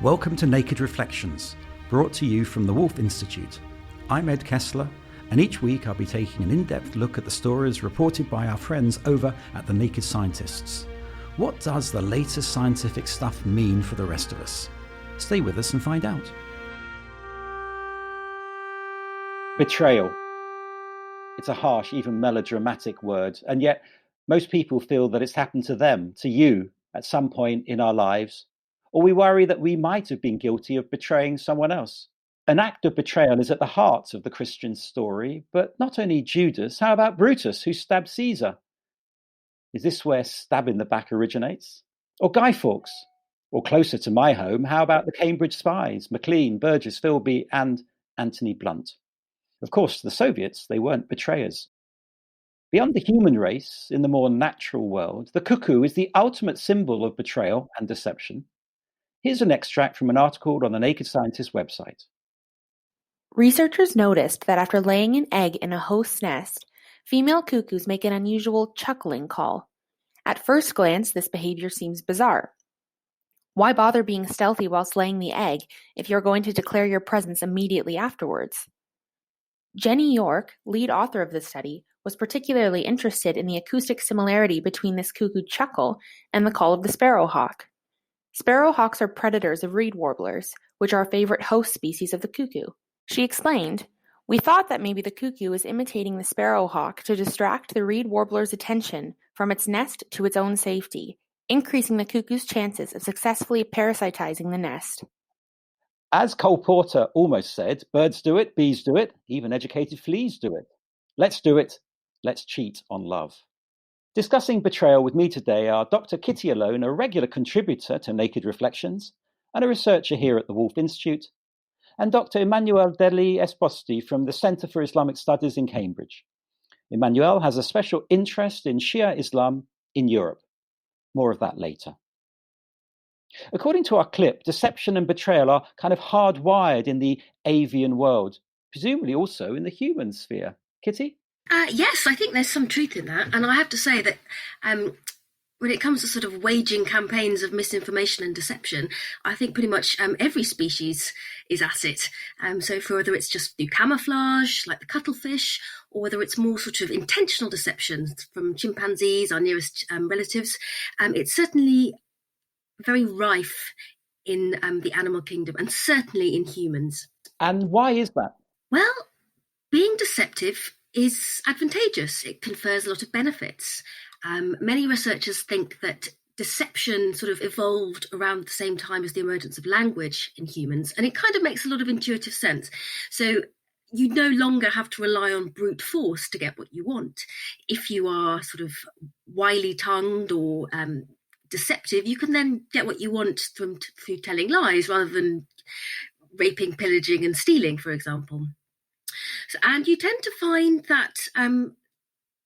Welcome to Naked Reflections, brought to you from the Wolf Institute. I'm Ed Kessler, and each week I'll be taking an in-depth look at the stories reported by our friends over at the Naked Scientists. What does the latest scientific stuff mean for the rest of us? Stay with us and find out. Betrayal. It's a harsh, even melodramatic word, and yet most people feel that it's happened to them, to you, at some point in our lives, or we worry that we might have been guilty of betraying someone else. An act of betrayal is at the heart of the Christian story, but not only Judas, how about Brutus, who stabbed Caesar? Is this where stab in the back originates? Or Guy Fawkes? Or closer to my home, how about the Cambridge spies, Maclean, Burgess, Philby, and Anthony Blunt? Of course, the Soviets, they weren't betrayers. Beyond the human race, in the more natural world, the cuckoo is the ultimate symbol of betrayal and deception. Here's an extract from an article on the Naked Scientist website. Researchers noticed that after laying an egg in a host's nest, female cuckoos make an unusual chuckling call. At first glance, this behavior seems bizarre. Why bother being stealthy whilst laying the egg if you're going to declare your presence immediately afterwards? Jenny York, lead author of the study, was particularly interested in the acoustic similarity between this cuckoo chuckle and the call of the sparrowhawk. Sparrowhawks are predators of reed warblers, which are a favorite host species of the cuckoo. She explained, "We thought that maybe the cuckoo is imitating the sparrowhawk to distract the reed warbler's attention from its nest to its own safety, increasing the cuckoo's chances of successfully parasitizing the nest." As Cole Porter almost said, birds do it, bees do it, even educated fleas do it. Let's do it. Let's cheat on love. Discussing betrayal with me today are Dr. Kitty Alone, a regular contributor to Naked Reflections and a researcher here at the Wolf Institute, and Dr. Emmanuel Deli Esposti from the Centre for Islamic Studies in Cambridge. Emmanuel has a special interest in Shia Islam in Europe. More of that later. According to our clip, deception and betrayal are kind of hardwired in the avian world, presumably also in the human sphere. Kitty? Yes, I think there's some truth in that. And I have to say that when it comes to sort of waging campaigns of misinformation and deception, I think pretty much every species is at it. So for whether it's just through camouflage, like the cuttlefish, or whether it's more sort of intentional deception from chimpanzees, our nearest relatives, it's certainly very rife in the animal kingdom and certainly in humans. And why is that? Well, being deceptive is advantageous. It confers a lot of benefits. Many researchers think that deception sort of evolved around the same time as the emergence of language in humans, and it kind of makes a lot of intuitive sense. So you no longer have to rely on brute force to get what you want. If you are sort of wily-tongued or deceptive, you can then get what you want through telling lies rather than raping, pillaging, and stealing, for example. And you tend to find that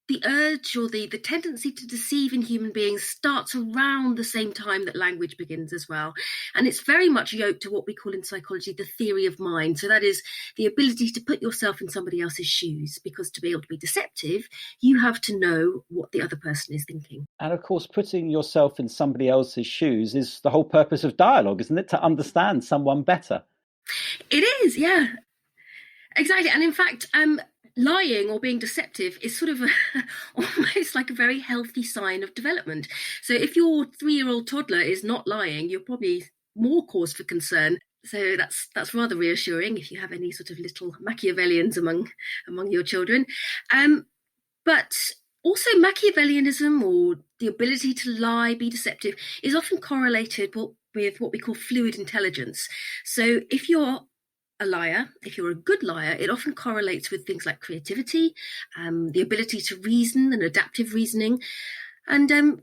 the urge or the tendency to deceive in human beings starts around the same time that language begins as well. And it's very much yoked to what we call in psychology the theory of mind. So that is the ability to put yourself in somebody else's shoes, because to be able to be deceptive, you have to know what the other person is thinking. And of course, putting yourself in somebody else's shoes is the whole purpose of dialogue, isn't it? To understand someone better. It is, yeah. Exactly. And in fact, lying or being deceptive is sort of almost like a very healthy sign of development. So if your 3-year-old toddler is not lying, you're probably more cause for concern. So that's rather reassuring if you have any sort of little Machiavellians among your children. But also Machiavellianism, or the ability to lie, be deceptive, is often correlated with what we call fluid intelligence. So if you're a liar, if you're a good liar, it often correlates with things like creativity, the ability to reason and adaptive reasoning. And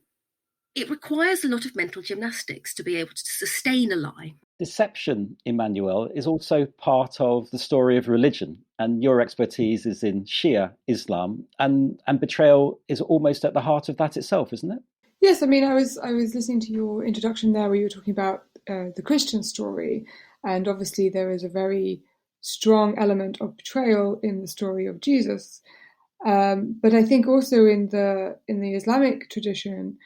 it requires a lot of mental gymnastics to be able to sustain a lie. Deception, Emmanuel, is also part of the story of religion, and your expertise is in Shia Islam, and betrayal is almost at the heart of that itself, isn't it? Yes, I mean, I was listening to your introduction there where you were talking about the Christian story, and obviously there is a very strong element of betrayal in the story of Jesus. But I think also in the Islamic tradition,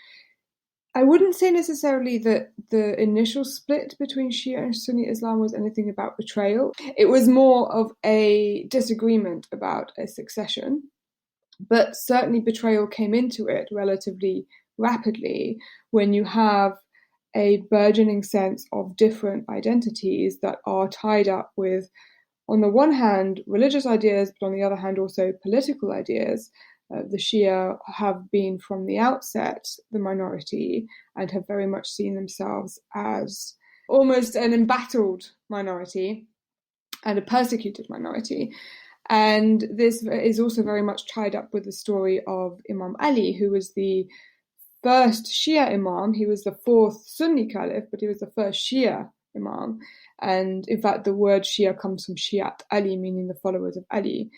I wouldn't say necessarily that the initial split between Shia and Sunni Islam was anything about betrayal. It was more of a disagreement about a succession, but certainly betrayal came into it relatively rapidly when you have a burgeoning sense of different identities that are tied up with, on the one hand, religious ideas, but on the other hand, also political ideas. The Shia have been from the outset the minority and have very much seen themselves as almost an embattled minority and a persecuted minority. And this is also very much tied up with the story of Imam Ali, who was the first Shia Imam. He was the fourth Sunni Caliph, but he was the first Shia Imam. And in fact, the word Shia comes from Shiat Ali, meaning the followers of Ali.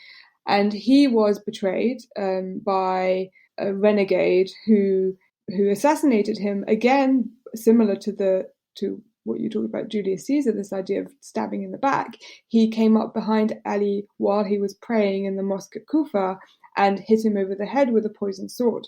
And he was betrayed by a renegade who assassinated him, again, similar to what you talk about Julius Caesar, this idea of stabbing in the back. He came up behind Ali while he was praying in the mosque at Kufa and hit him over the head with a poisoned sword.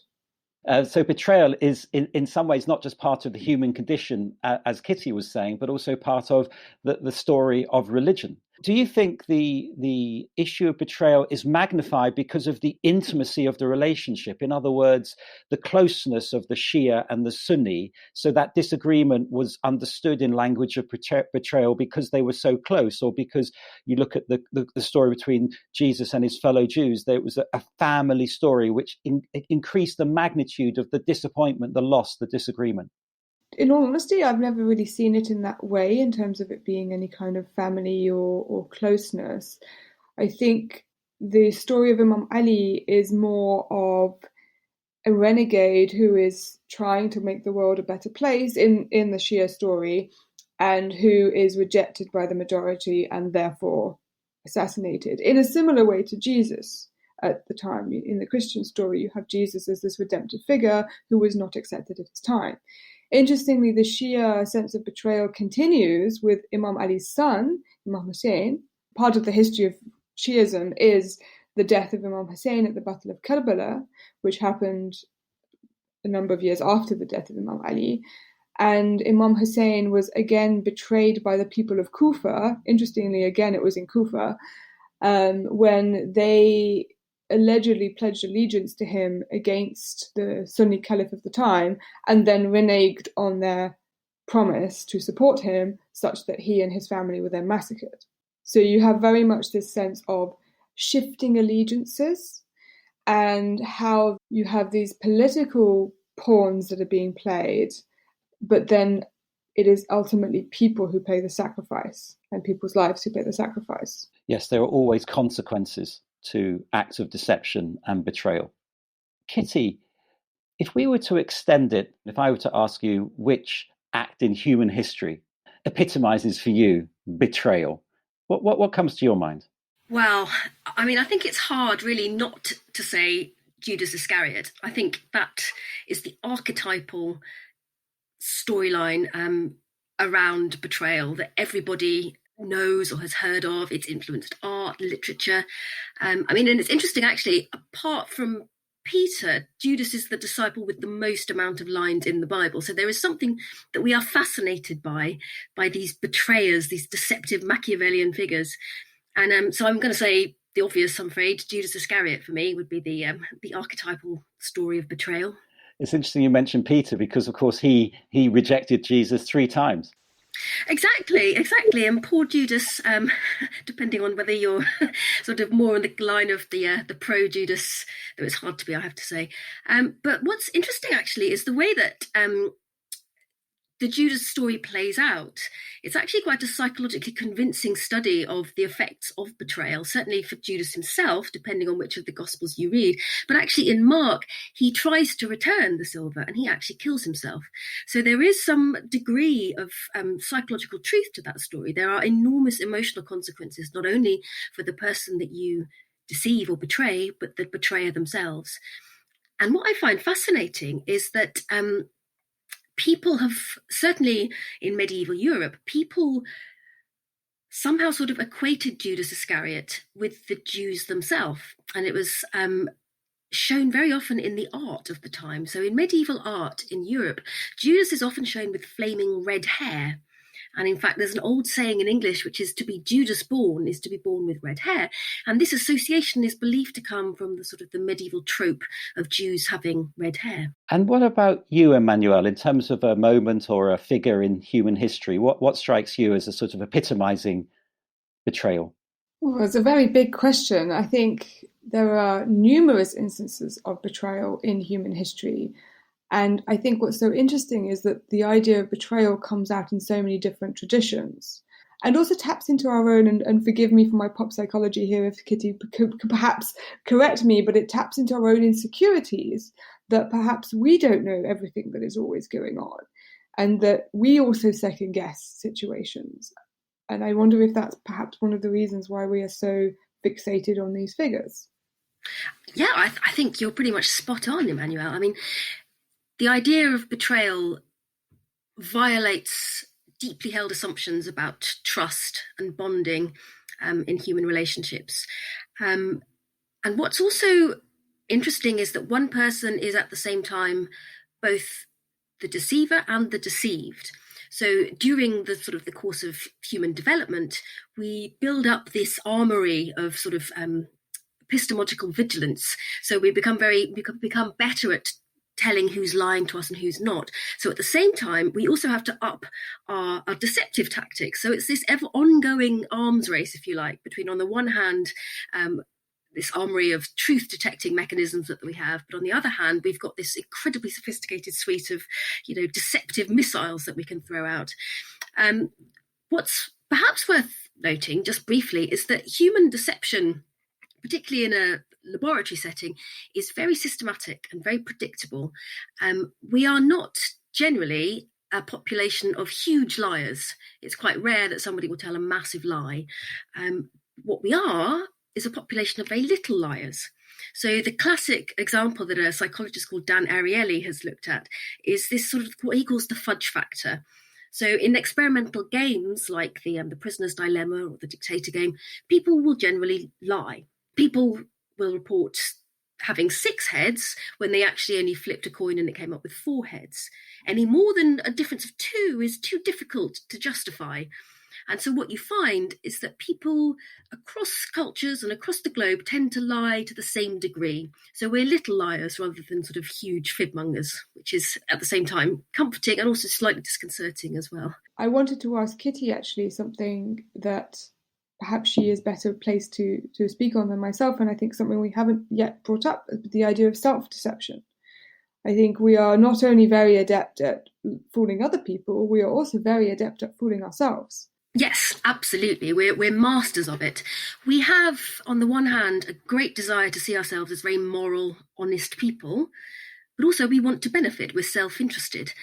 So betrayal is in some ways not just part of the human condition, as Kitty was saying, but also part of the story of religion. Do you think the issue of betrayal is magnified because of the intimacy of the relationship? In other words, the closeness of the Shia and the Sunni, so that disagreement was understood in language of betrayal because they were so close, or because you look at the story between Jesus and his fellow Jews, there was a family story which increased the magnitude of the disappointment, the loss, the disagreement. In all honesty, I've never really seen it in that way in terms of it being any kind of family or closeness. I think the story of Imam Ali is more of a renegade who is trying to make the world a better place in the Shia story, and who is rejected by the majority and therefore assassinated. In a similar way to Jesus at the time. In the Christian story, you have Jesus as this redemptive figure who was not accepted at his time. Interestingly, the Shia sense of betrayal continues with Imam Ali's son, Imam Hussein. Part of the history of Shiism is the death of Imam Hussein at the Battle of Karbala, which happened a number of years after the death of Imam Ali. And Imam Hussein was again betrayed by the people of Kufa. Interestingly, again, it was in Kufa, when they allegedly pledged allegiance to him against the Sunni Caliph of the time, and then reneged on their promise to support him, such that he and his family were then massacred. So you have very much this sense of shifting allegiances, and how you have these political pawns that are being played, but then it is ultimately people who pay the sacrifice, and people's lives who pay the sacrifice. Yes, there are always consequences to acts of deception and betrayal. Kitty, if we were to extend it, if I were to ask you which act in human history epitomizes for you betrayal, what comes to your mind? Well, I mean, I think it's hard really not to say Judas Iscariot. I think that is the archetypal storyline around betrayal that everybody knows or has heard of. It's influenced art, literature. I mean, and it's interesting actually, apart from Peter, Judas is the disciple with the most amount of lines in the Bible. So there is something that we are fascinated by these betrayers, these deceptive Machiavellian figures. And so I'm going to say the obvious, I'm afraid. Judas Iscariot for me would be the archetypal story of betrayal. It's interesting you mentioned Peter, because of course he rejected Jesus 3 times. Exactly. And poor Judas, depending on whether you're sort of more on the line of the pro Judas, though it's hard to be, I have to say. But what's interesting actually is the way that the Judas story plays out. It's actually quite a psychologically convincing study of the effects of betrayal, certainly for Judas himself, depending on which of the Gospels you read. But actually in Mark, he tries to return the silver and he actually kills himself. So there is some degree of psychological truth to that story. There are enormous emotional consequences, not only for the person that you deceive or betray, but the betrayer themselves. And what I find fascinating is that people have, certainly in medieval Europe, people somehow sort of equated Judas Iscariot with the Jews themselves. And it was shown very often in the art of the time. So in medieval art in Europe, Judas is often shown with flaming red hair. And in fact, there's an old saying in English, which is to be Judas born is to be born with red hair. And this association is believed to come from the sort of the medieval trope of Jews having red hair. And what about you, Emmanuel, in terms of a moment or a figure in human history? What strikes you as a sort of epitomizing betrayal? Well, it's a very big question. I think there are numerous instances of betrayal in human history. And I think what's so interesting is that the idea of betrayal comes out in so many different traditions and also taps into our own, and forgive me for my pop psychology here if Kitty could perhaps correct me, but it taps into our own insecurities that perhaps we don't know everything that is always going on and that we also second guess situations. And I wonder if that's perhaps one of the reasons why we are so fixated on these figures. Yeah, I think you're pretty much spot on, Emmanuel. I mean, the idea of betrayal violates deeply held assumptions about trust and bonding in human relationships. And what's also interesting is that one person is at the same time both the deceiver and the deceived. So during the sort of the course of human development, we build up this armory of sort of epistemological vigilance. So we become better at telling who's lying to us and who's not. So at the same time, we also have to up our deceptive tactics. So it's this ever ongoing arms race, if you like, between, on the one hand, this armory of truth detecting mechanisms that we have, but on the other hand, we've got this incredibly sophisticated suite of, deceptive missiles that we can throw out. What's perhaps worth noting, just briefly, is that human deception, particularly in a laboratory setting, is very systematic and very predictable. We are not generally a population of huge liars. It's quite rare that somebody will tell a massive lie. What we are is a population of very little liars. So the classic example that a psychologist called Dan Ariely has looked at is this sort of what he calls the fudge factor. So in experimental games like the Prisoner's Dilemma or the Dictator game, people will generally lie. People will report having 6 heads when they actually only flipped a coin and it came up with 4 heads. Any more than a difference of 2 is too difficult to justify. And so what you find is that people across cultures and across the globe tend to lie to the same degree. So we're little liars rather than sort of huge fibmongers, which is at the same time comforting and also slightly disconcerting as well. I wanted to ask Kitty actually something that perhaps she is better placed to speak on than myself, and I think something we haven't yet brought up, the idea of self-deception. I think we are not only very adept at fooling other people, we are also very adept at fooling ourselves. Yes, absolutely. We're masters of it. We have, on the one hand, a great desire to see ourselves as very moral, honest people, but also we want to benefit. We're self-interested.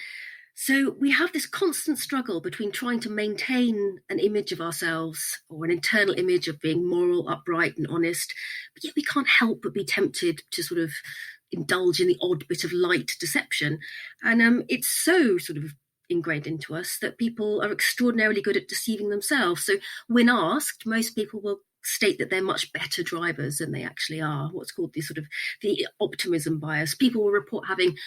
So we have this constant struggle between trying to maintain an image of ourselves or an internal image of being moral, upright and honest, but yet we can't help but be tempted to sort of indulge in the odd bit of light deception. And it's so sort of ingrained into us that people are extraordinarily good at deceiving themselves. So when asked, most people will state that they're much better drivers than they actually are, what's called the optimism bias. People will report having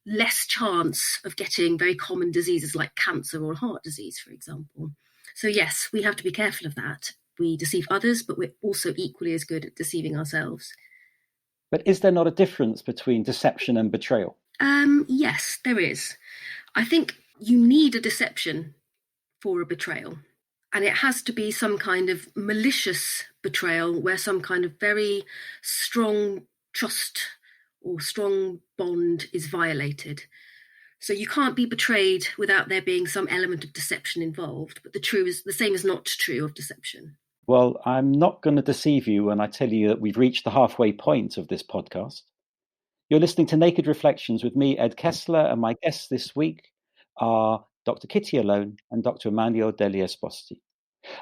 less chance of getting very common diseases like cancer or heart disease, for example. So yes, we have to be careful of that. We deceive others, but we're also equally as good at deceiving ourselves. But is there not a difference between deception and betrayal? Yes, there is. I think you need a deception for a betrayal. And it has to be some kind of malicious betrayal where some kind of very strong trust or strong bond is violated. So you can't be betrayed without there being some element of deception involved. But the same is not true of deception. Well, I'm not going to deceive you when I tell you that we've reached the halfway point of this podcast. You're listening to Naked Reflections with me, Ed Kessler, and my guests this week are Dr. Kitty Alone and Dr. Emmanuel Deli Esposti.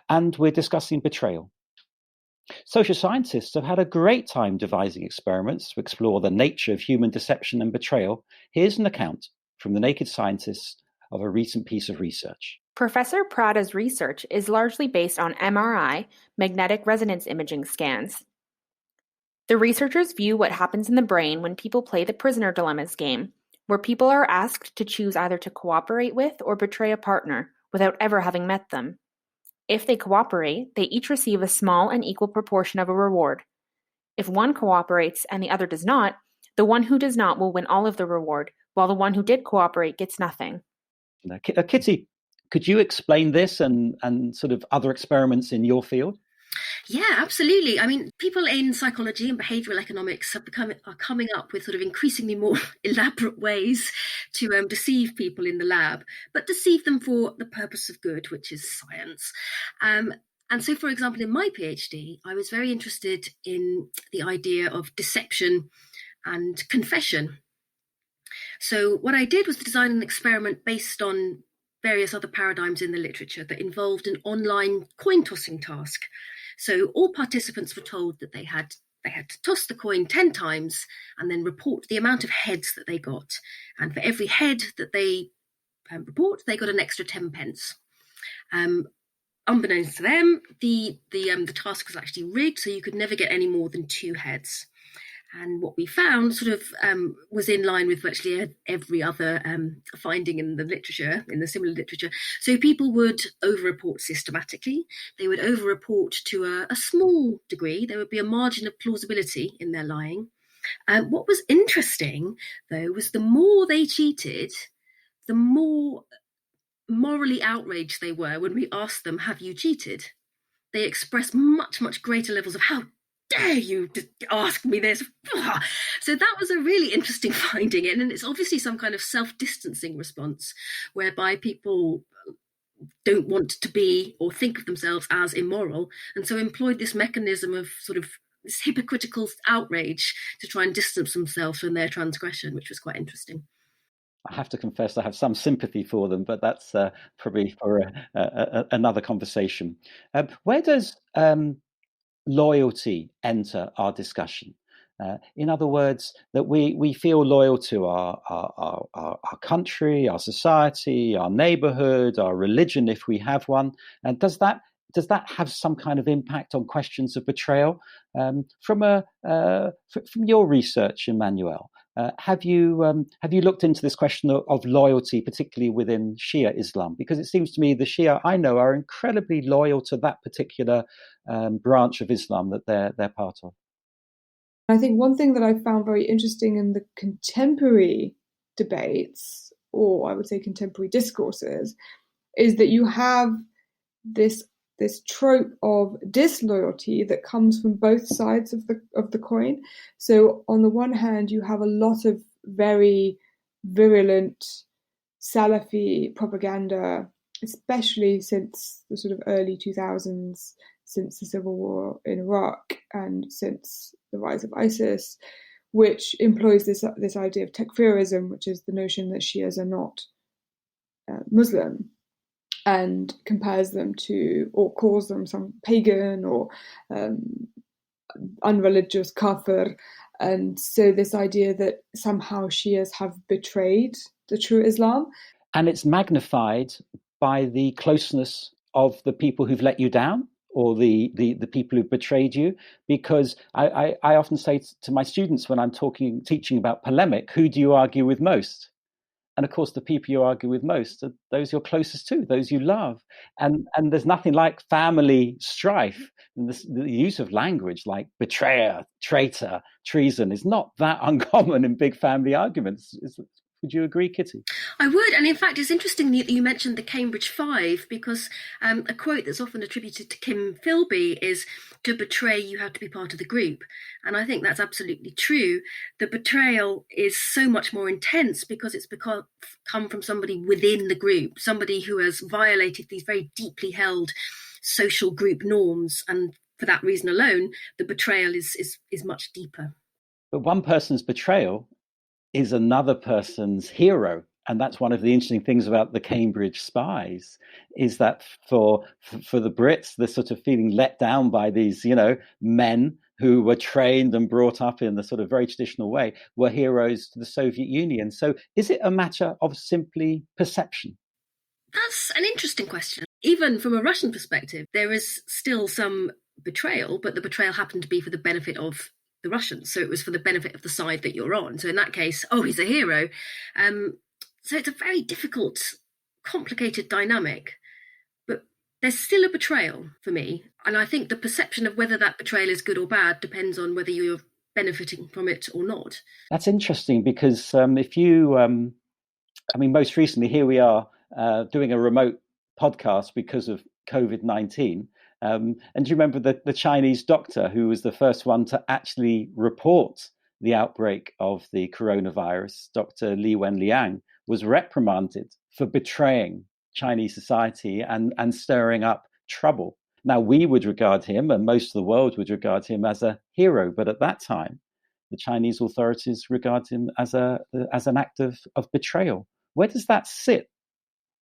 And we're discussing betrayal. Social scientists have had a great time devising experiments to explore the nature of human deception and betrayal. Here's an account from the Naked Scientists of a recent piece of research. Professor Prada's research is largely based on MRI, magnetic resonance imaging scans. The researchers view what happens in the brain when people play the prisoner dilemmas game, where people are asked to choose either to cooperate with or betray a partner without ever having met them. If they cooperate, they each receive a small and equal proportion of a reward. If one cooperates and the other does not, the one who does not will win all of the reward, while the one who did cooperate gets nothing. Kitty, could you explain this and sort of other experiments in your field? Yeah, absolutely. I mean, people in psychology and behavioral economics are coming up with sort of increasingly more elaborate ways to deceive people in the lab, but deceive them for the purpose of good, which is science. And so, for example, in my PhD, I was very interested in the idea of deception and confession. So what I did was design an experiment based on various other paradigms in the literature that involved an online coin tossing task. So all participants were told that they had to toss the coin 10 times and then report the amount of heads that they got. And for every head that they report, they got an extra 10 pence. Unbeknownst to them, the task was actually rigged, so you could never get any more than 2 heads. And what we found sort of was in line with virtually every other finding in the literature, in the similar literature. So people would over-report systematically. They would over-report to a small degree. There would be a margin of plausibility in their lying. What was interesting, though, was the more they cheated, the more morally outraged they were when we asked them, have you cheated? They expressed much, much greater levels of how dare you ask me this? So that was a really interesting finding, and it's obviously some kind of self-distancing response whereby people don't want to be or think of themselves as immoral, and so employed this mechanism of sort of this hypocritical outrage to try and distance themselves from their transgression, which was quite interesting. I have to confess I have some sympathy for them, but that's probably for another conversation. Where does loyalty enter our discussion? In other words, that we feel loyal to our country, our society, our neighborhood, our religion, if we have one. And does that have some kind of impact on questions of betrayal? From your research, Emmanuel, have you looked into this question of loyalty, particularly within Shia Islam? Because it seems to me the Shia I know are incredibly loyal to that particular branch of Islam that they're part of. I think one thing that I found very interesting in the contemporary debates, or I would say contemporary discourses, is that you have this trope of disloyalty that comes from both sides of the coin. So on the one hand, you have a lot of very virulent Salafi propaganda, especially since the sort of early 2000s, since the civil war in Iraq and since the rise of ISIS, which employs this idea of takfirism, which is the notion that Shias are not Muslim, and compares them to, or calls them some pagan or unreligious kafir. And so this idea that somehow Shias have betrayed the true Islam. And it's magnified by the closeness of the people who've let you down, or the people who've betrayed you. Because I often say to my students when I'm teaching about polemic, who do you argue with most? And of course, the people you argue with most are those you're closest to, those you love. And there's nothing like family strife. And the use of language like betrayer, traitor, treason is not that uncommon in big family arguments. Would you agree, Kitty? I would, and in fact, it's interesting that you mentioned the Cambridge Five, because a quote that's often attributed to Kim Philby is, "To betray, you have to be part of the group." And I think that's absolutely true. The betrayal is so much more intense because it's come from somebody within the group, somebody who has violated these very deeply held social group norms, and for that reason alone, the betrayal is much deeper. But one person's betrayal is another person's hero. And that's one of the interesting things about the Cambridge spies, is that for the Brits, the sort of feeling let down by these, men who were trained and brought up in the sort of very traditional way were heroes to the Soviet Union. So is it a matter of simply perception? That's an interesting question. Even from a Russian perspective, there is still some betrayal, but the betrayal happened to be for the benefit of the Russians. So it was for the benefit of the side that you're on. So in that case, oh, he's a hero. So it's a very difficult, complicated dynamic. But there's still a betrayal for me. And I think the perception of whether that betrayal is good or bad depends on whether you're benefiting from it or not. That's interesting because if you, most recently, here we are doing a remote podcast because of COVID-19. And do you remember the Chinese doctor who was the first one to actually report the outbreak of the coronavirus? Dr. Li Wenliang was reprimanded for betraying Chinese society and stirring up trouble. Now, we would regard him, and most of the world would regard him, as a hero. But at that time, the Chinese authorities regard him as an act of betrayal. Where does that sit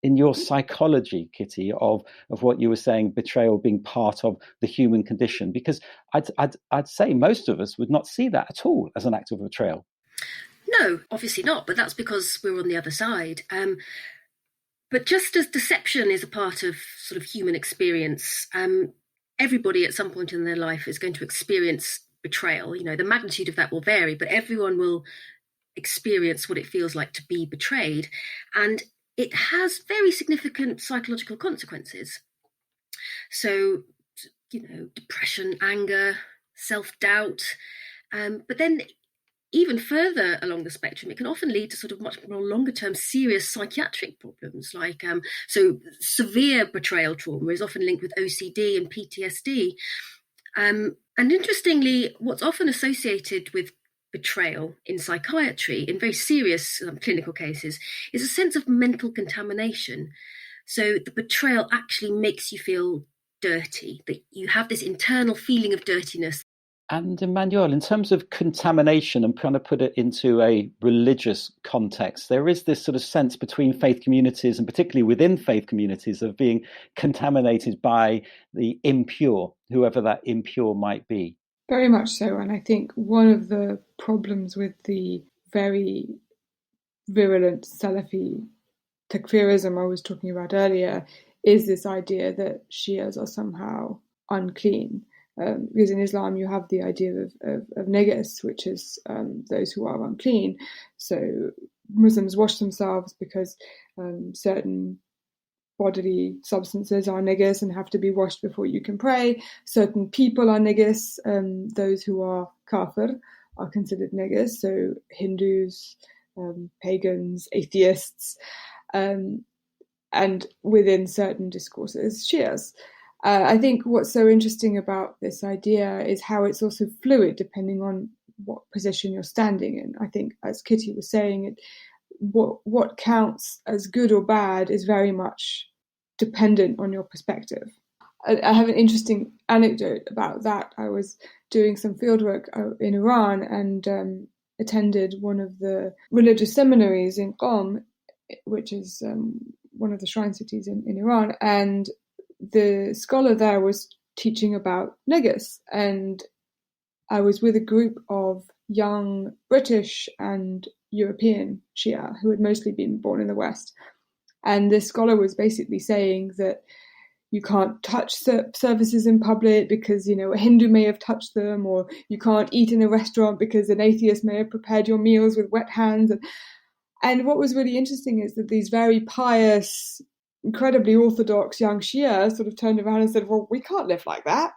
in your psychology, Kitty, of what you were saying, betrayal being part of the human condition? Because I'd say most of us would not see that at all as an act of betrayal. No, obviously not, but that's because we're on the other side. But just as deception is a part of sort of human experience, everybody at some point in their life is going to experience betrayal. You know, the magnitude of that will vary, but everyone will experience what it feels like to be betrayed. And it has very significant psychological consequences. So, depression, anger, self-doubt. But then even further along the spectrum, it can often lead to sort of much more longer-term serious psychiatric problems. Like, so severe betrayal trauma is often linked with OCD and PTSD. And interestingly, what's often associated with betrayal in psychiatry, in very serious clinical cases, is a sense of mental contamination. So the betrayal actually makes you feel dirty, that you have this internal feeling of dirtiness. And Emmanuel, in terms of contamination, and trying to put it into a religious context, there is this sort of sense between faith communities, and particularly within faith communities, of being contaminated by the impure, whoever that impure might be. Very much so. And I think one of the problems with the very virulent Salafi takfirism I was talking about earlier is this idea that Shias are somehow unclean. Because in Islam you have the idea of negus, which is those who are unclean. So Muslims wash themselves because certain bodily substances are negus and have to be washed before you can pray. Certain people are negus. Those who are kafir are considered negus. So Hindus, pagans, atheists, and within certain discourses, Shias. I think what's so interesting about this idea is how it's also fluid depending on what position you're standing in. I think, as Kitty was saying, what counts as good or bad is very much dependent on your perspective. I have an interesting anecdote about that. I was doing some fieldwork in Iran and attended one of the religious seminaries in Qom, which is one of the shrine cities in Iran, and the scholar there was teaching about negus, and I was with a group of young British and European Shia who had mostly been born in the West. And this scholar was basically saying that you can't touch services in public because, a Hindu may have touched them, or you can't eat in a restaurant because an atheist may have prepared your meals with wet hands. And what was really interesting is that these very pious, incredibly orthodox young Shia sort of turned around and said, well, we can't live like that.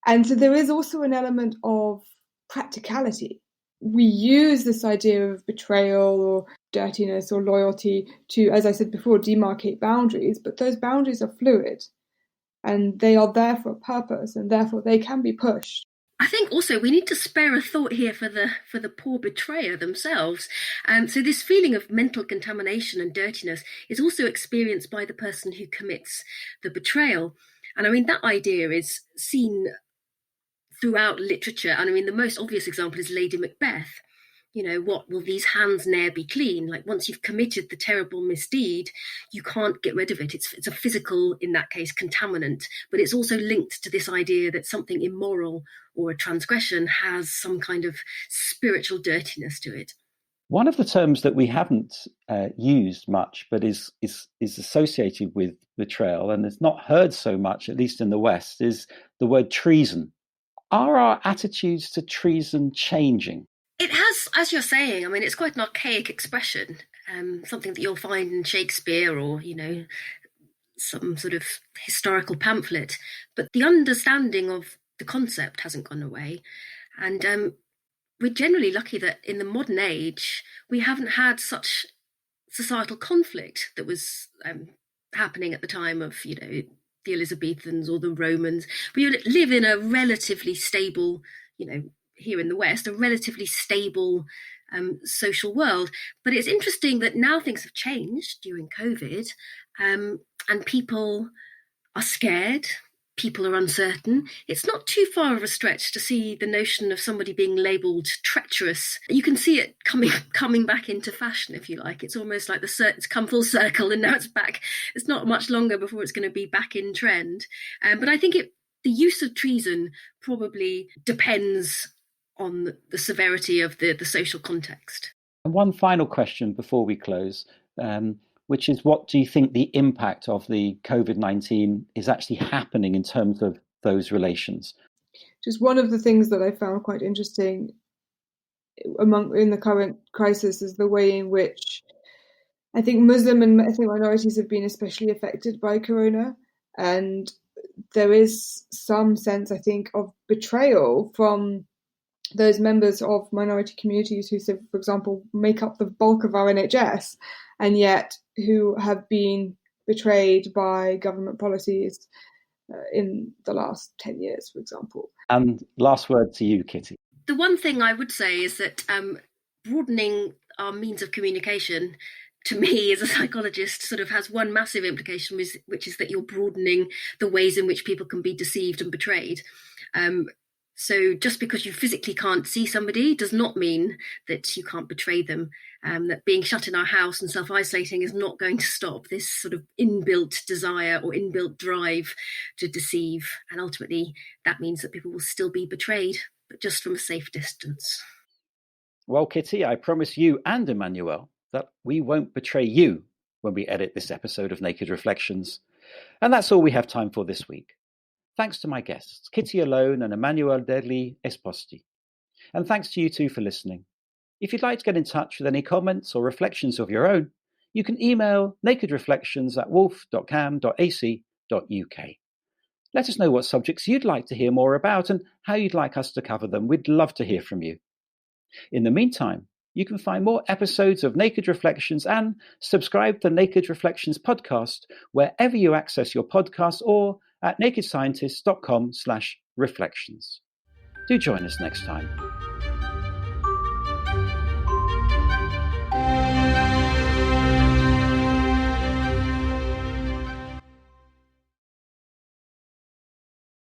And so there is also an element of practicality. We use this idea of betrayal or dirtiness or loyalty to, as I said before, demarcate boundaries, but those boundaries are fluid and they are there for a purpose, and therefore they can be pushed. I think also we need to spare a thought here for the poor betrayer themselves. So this feeling of mental contamination and dirtiness is also experienced by the person who commits the betrayal. And I mean, that idea is seen throughout literature. And I mean, the most obvious example is Lady Macbeth. What will these hands ne'er be clean? Like, once you've committed the terrible misdeed, you can't get rid of it. It's a physical, in that case, contaminant, but it's also linked to this idea that something immoral or a transgression has some kind of spiritual dirtiness to it. One of the terms that we haven't used much, but is associated with betrayal, and it's not heard so much, at least in the West, is the word treason. Are our attitudes to treason changing? It has, as you're saying, I mean, it's quite an archaic expression, something that you'll find in Shakespeare or, some sort of historical pamphlet. But the understanding of the concept hasn't gone away. And we're generally lucky that in the modern age, we haven't had such societal conflict that was happening at the time of, the Elizabethans or the Romans. We live in a relatively stable, here in the West, a relatively stable social world. But it's interesting that now things have changed during COVID, and people are scared. People are uncertain. It's not too far of a stretch to see the notion of somebody being labelled treacherous. You can see it coming back into fashion, if you like. It's almost like it's come full circle and now it's back. It's not much longer before it's going to be back in trend. But I think the use of treason probably depends on the severity of the social context. And one final question before we close, which is, what do you think the impact of the COVID-19 is actually happening in terms of those relations? Just one of the things that I found quite interesting in the current crisis is the way in which I think Muslim and ethnic minorities have been especially affected by corona. And there is some sense, I think, of betrayal from those members of minority communities who, for example, make up the bulk of our NHS, and yet who have been betrayed by government policies in the last 10 years, for example. And last word to you, Kitty. The one thing I would say is that broadening our means of communication, to me as a psychologist, sort of has one massive implication, which is that you're broadening the ways in which people can be deceived and betrayed. So just because you physically can't see somebody does not mean that you can't betray them. That being shut in our house and self-isolating is not going to stop this sort of inbuilt desire or inbuilt drive to deceive. And ultimately, that means that people will still be betrayed, but just from a safe distance. Well, Kitty, I promise you and Emmanuel that we won't betray you when we edit this episode of Naked Reflections. And that's all we have time for this week. Thanks to my guests, Kitty Alone and Emmanuel Degli Esposti. And thanks to you too for listening. If you'd like to get in touch with any comments or reflections of your own, you can email nakedreflections@wolf.cam.ac.uk. Let us know what subjects you'd like to hear more about and how you'd like us to cover them. We'd love to hear from you. In the meantime, you can find more episodes of Naked Reflections and subscribe to Naked Reflections podcast wherever you access your podcasts or at nakedscientist.com/reflections. Do join us next time.